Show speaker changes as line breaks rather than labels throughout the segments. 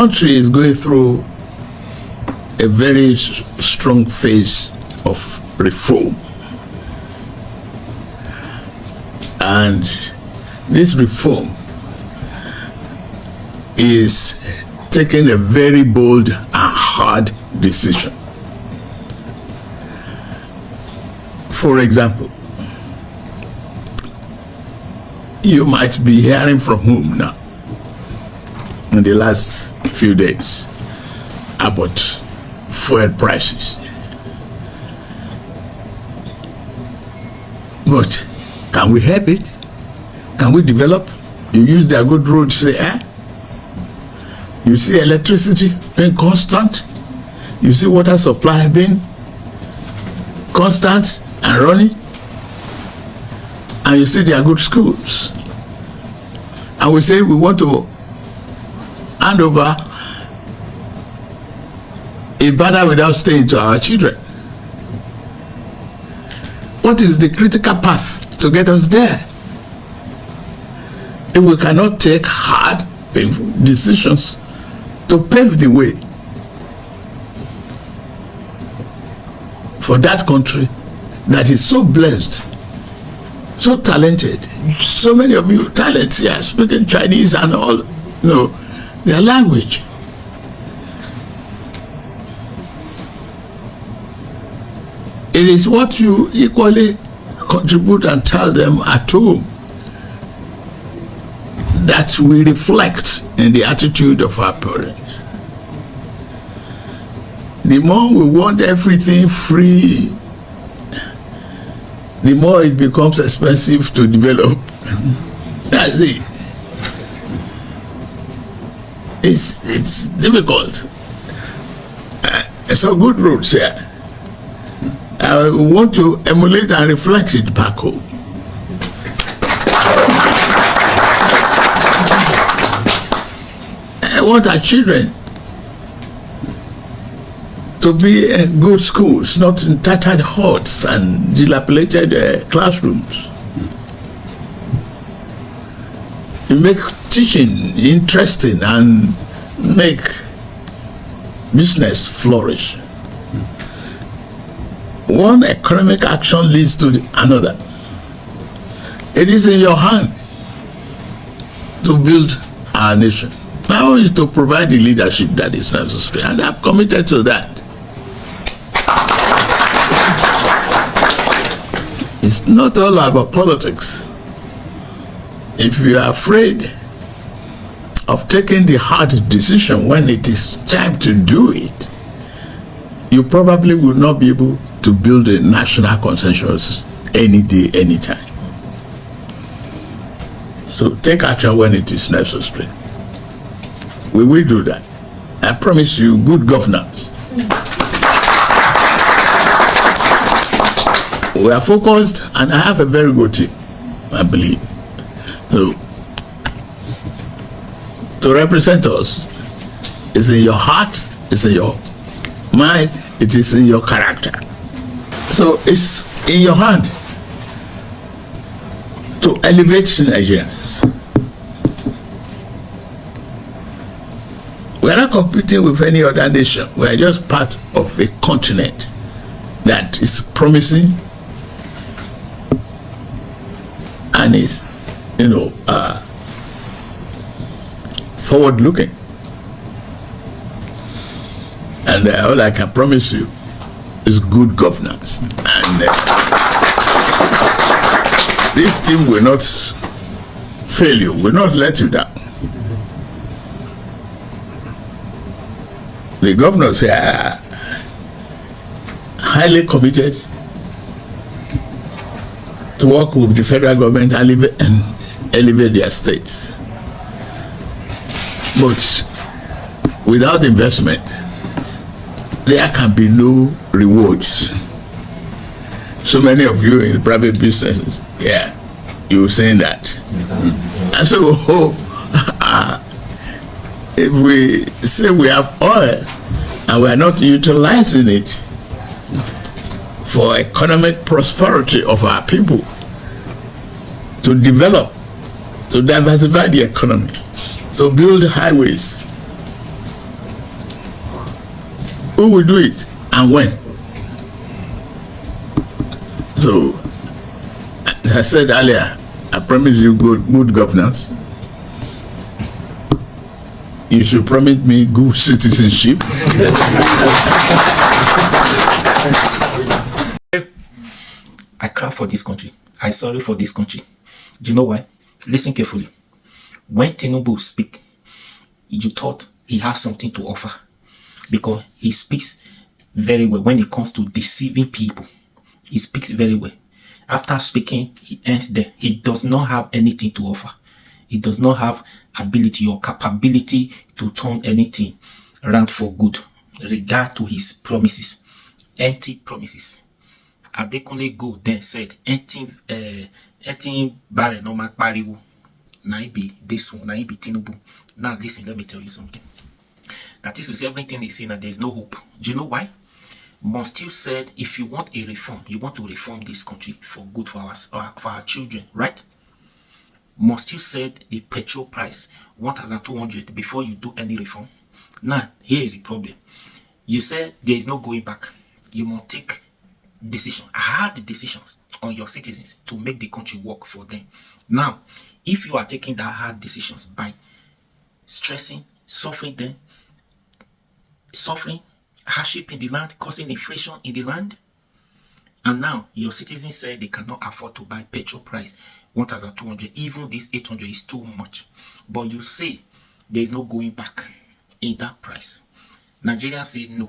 country is going through a very strong phase of reform. And this reform is taking a very bold and hard decision. For example, you might be hearing from home now in the last few days about fuel prices. But can we help it? Can we develop? You use their good roads, say, you see electricity being constant, you see water supply being constant and running, and you see their good schools. And we say we want to hand over Ibadan without staying to our children. What is the critical path to get us there? If we cannot take hard, painful decisions to pave the way for that country that is so blessed, so talented, so many of you talents here speaking Chinese and all, their language. It is what you equally contribute and tell them at home that we reflect in the attitude of our parents. The more we want everything free, the more it becomes expensive to develop. That's it. It's difficult. So good roads here. I want to emulate and reflect it back home. I want our children to be in good schools, not in tattered huts and dilapidated classrooms. You make teaching interesting and make business flourish. One economic action leads to another. It is in your hand to build our nation. Now is to provide the leadership that is necessary, and I'm committed to that. It's not all about politics. If you are afraid of taking the hard decision when it is time to do it, you probably will not be able to build a national consensus any day, anytime. So take action when it is necessary. We will do that. I promise you good governance. We are focused, and I have a very good team, I believe. So, to represent us is in your heart, it's in your mind, it is in your character. So it's in your hand to elevate Nigerians. We are not competing with any other nation. We are just part of a continent that is promising and is, forward-looking. And all I can promise you is good governance. And this team will not fail you, will not let you down. The governors are highly committed to work with the federal government and elevate their states. But without investment, there can be no rewards. So many of you in private businesses, you're saying that. And so, if we say we have oil and we are not utilizing it for economic prosperity of our people, to develop, to diversify the economy, to build highways, Who will do it and when? So, as I said earlier, I promise you good governance. You should promise me good citizenship.
I cry for this country. I sorry for this country. Do you know why? Listen carefully. When Tinubu speak, you thought he has something to offer because he speaks very well when it comes to deceiving people. He speaks very well. After speaking, he ends there. He does not have anything to offer. He does not have ability or capability to turn anything around for good. Regard to his promises, empty promises. Adekunle Gold then said, empty barren no mak pariwo. Now it be this one, now it be Tinubu. Now listen, let me tell you something. That is to say, everything is saying that there is no hope. Do you know why? Must you said, if you want a reform, you want to reform this country for good for our children, right? Must you said the petrol price 1,200 before you do any reform? Now, here is the problem. You said there is no going back. You must take decisions, hard decisions on your citizens to make the country work for them. Now, if you are taking that hard decisions by stressing, suffering them, suffering hardship in the land, causing inflation in the land, and now your citizens say they cannot afford to buy petrol price 1,200, even this 800 is too much, but you say there is no going back in that price. Nigerians say no,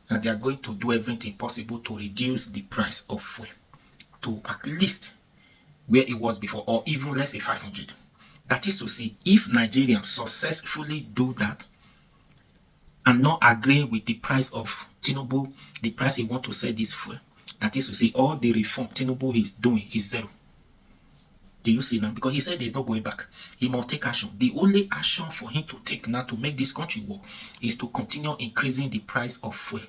and they are going to do everything possible to reduce the price of fuel to at least where it was before, or even let's say 500. That is to say, if Nigerians successfully do that and not agree with the price of Tinubu, the price he want to sell this fuel, that is to say, all the reform Tinubu is doing is zero. Do you see now? Because he said there's no going back. He must take action. The only action for him to take now to make this country work is to continue increasing the price of fuel.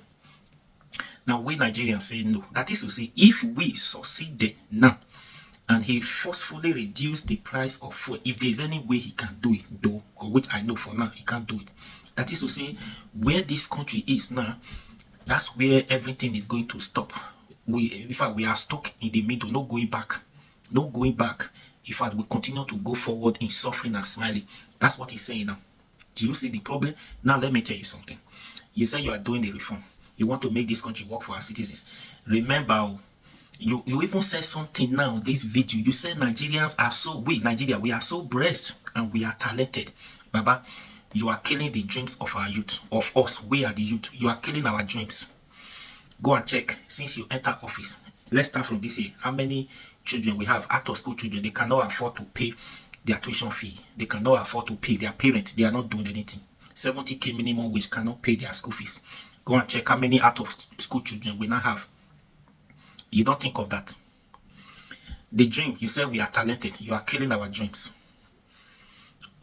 Now, we Nigerians say no. That is to say, if we succeeded now and he forcefully reduced the price of fuel, if there's any way he can do it, though, which I know for now he can't do it. That is to say, where this country is now, that's where everything is going to stop. In fact, we are stuck in the middle, no going back. No going back. In fact, we continue to go forward in suffering and smiling. That's what he's saying now. Do you see the problem? Now, let me tell you something. You say you are doing the reform. You want to make this country work for our citizens. Remember, you even said something now, this video. You said Nigerians are so, Nigeria, we are so blessed and we are talented. Baba, you are killing the dreams of our youth, of us. We are the youth. You are killing our dreams. Go and check since you enter office. Let's start from this year. How many children we have, out of school children? They cannot afford to pay their tuition fee. They cannot afford to pay their parents. They are not doing anything. 70k minimum wage cannot pay their school fees. Go and check how many out of school children we now have. You don't think of that. The dream, you say we are talented. You are killing our dreams.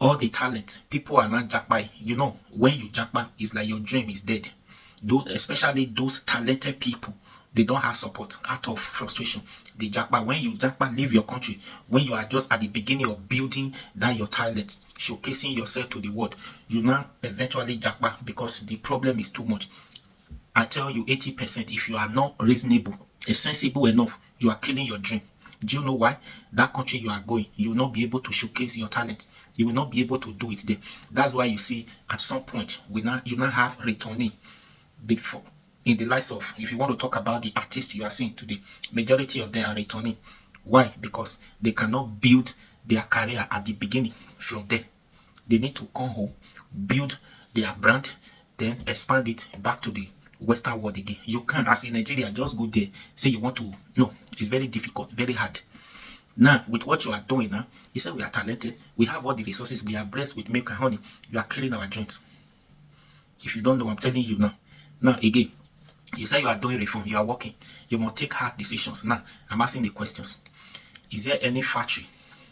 All the talent, people are not jackpot. You know, when you jackpot, it's like your dream is dead. Especially those talented people, they don't have support out of frustration. They jackpot. When you jackpot, leave your country. When you are just at the beginning of building that your talent, showcasing yourself to the world, you now eventually jackpot because the problem is too much. I tell you, 80%, if you are not reasonable, sensible enough, you are killing your dream. Do you know why? That country you are going, you will not be able to showcase your talent. You will not be able to do it there. That's why you see, at some point, you now have returning. Before, in the lives of, if you want to talk about the artists you are seeing today, majority of them are returning. Why? Because they cannot build their career at the beginning from there. They need to come home, build their brand, then expand it back to the Western world again. You can't, as in Nigeria, just go there, say you want to. No, it's very difficult, very hard. Now, with what you are doing now, you say we are talented, we have all the resources, we are blessed with milk and honey. You are killing our dreams. If you don't know, I'm telling you now. Now, again, you say you are doing reform, you are working, you must take hard decisions. Now, I'm asking the questions. Is there any factory,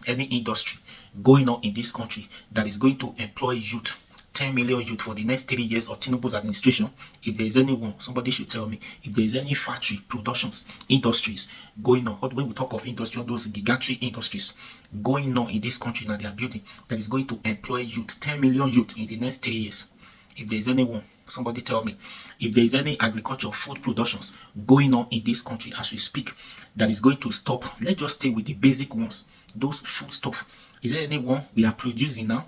any industry going on in this country that is going to employ youth, 10 million youth for the next 3 years of Tinubu's administration? If there is anyone, somebody should tell me. If there is any factory, productions, industries going on, when we talk of industry, those gigantic industries going on in this country now, they are building, that is going to employ youth, 10 million youth in the next 3 years. If there is anyone, Somebody tell me if there is any agriculture, food productions going on in this country as we speak that is going to stop. Let's just stay with the basic ones, those food stuff. Is there anyone we are producing now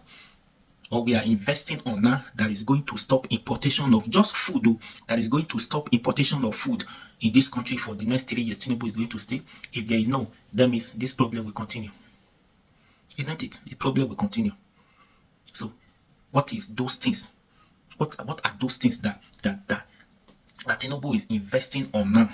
or we are investing on now that is going to stop importation of just food, though, that is going to stop importation of food in this country for the next 3 years? Tinubu is going to stay. If there is no, that means this problem will continue. Isn't it? The problem will continue. So what is those things? What are those things that Tinubu is investing on now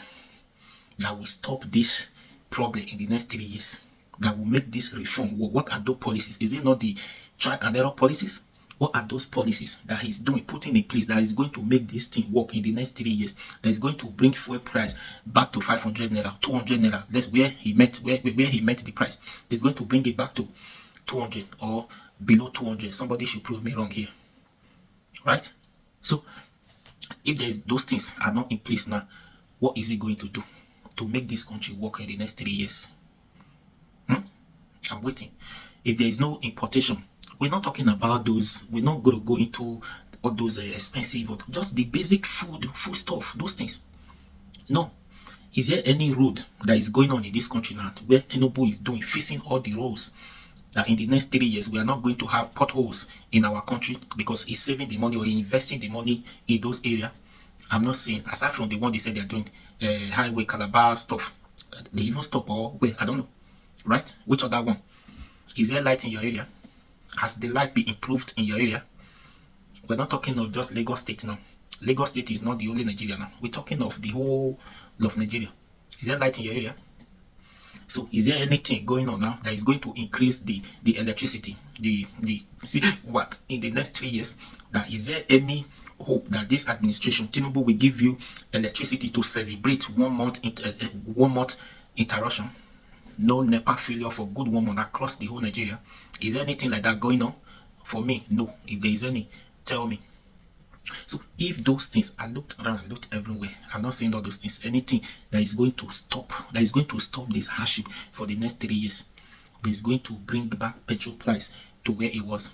that will stop this problem in the next 3 years? That will make this reform work? What are those policies? Is it not the trial and error policies? What are those policies that he's putting in place that is going to make this thing work in the next 3 years? That is going to bring fuel price back to 500 naira, 200 naira. That's where he met the price. It's going to bring it back to 200 or below 200. Somebody should prove me wrong here, right? So if those things are not in place now, what is he going to do to make this country work in the next 3 years? I'm waiting. If there is no importation, we're not talking about those. We're not going to go into all those expensive, or just the basic food stuff, those things. No. Is there any road that is going on in this country now where Tinubu is fixing all the roads that in the next 3 years we are not going to have potholes in our country because he's saving the money or investing the money in those areas? I'm not saying, aside from the one they said they're doing, highway Calabar stuff, they even stop, or wait, I don't know, right? Which other one? Is there light in your area? Has the light been improved in your area? We're not talking of just Lagos State now. Lagos State is not the only Nigeria now. We're talking of the whole of Nigeria. Is there light in your area? So is there anything going on now that is going to increase the electricity? See what in the next 3 years? That is there any hope that this administration, Tinubu, will give you electricity to celebrate 1 month interruption? No NEPA failure for good 1 month across the whole Nigeria. Is there anything like that going on? For me, no. If there is any, tell me. So if those things, I looked around, I looked everywhere. I'm not saying all those things. Anything that is going to stop, this hardship for the next 3 years, that is going to bring back petrol price to where it was.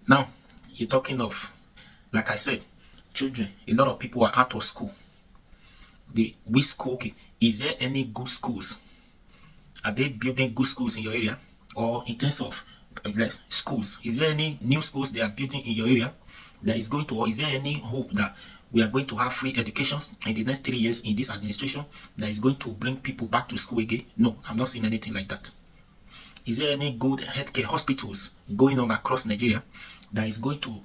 Now, you're talking of, like I said, children. A lot of people are out of school. Which school? Okay. Is there any good schools? Are they building good schools in your area? Or in terms of schools, is there any new schools they are building in your area that is going to, or is there any hope that we are going to have free education in the next 3 years in this administration that is going to bring people back to school again? No, I'm not seeing anything like that. Is there any good healthcare hospitals going on across Nigeria that is going to,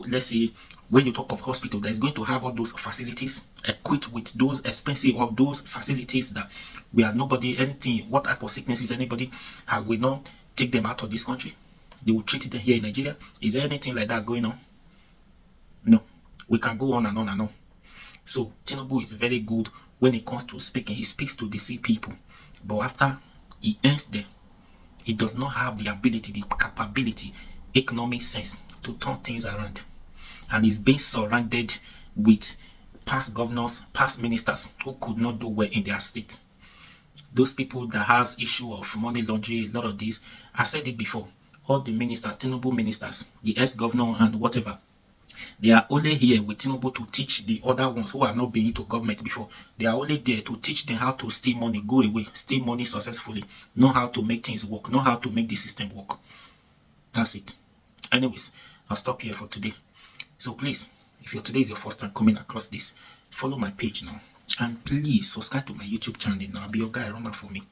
let's say, when you talk of hospital, that is going to have all those facilities equipped with those expensive, or those facilities that we are nobody, anything, what type of sickness is anybody, will not take them out of this country? They will treat them here in Nigeria. Is there anything like that going on? No. We can go on and on and on. So Tinubu is very good when it comes to speaking. He speaks to deceive people, but after he ends there, he does not have the ability, the capability, economic sense to turn things around. And he's being surrounded with past governors, past ministers who could not do well in their state. Those people that has issue of money laundering, a lot of this. I said it before. All the ministers, Tinubu ministers, the ex-governor and whatever, they are only here with Tinubu to teach the other ones who are not being into government before. They are only there to teach them how to steal money, go away, steal money successfully, know how to make things work, know how to make the system work. That's it. Anyways, I'll stop here for today. So please, if today is your first time coming across this, follow my page now. And please subscribe to my YouTube channel now. I'll be your guy, run out for me.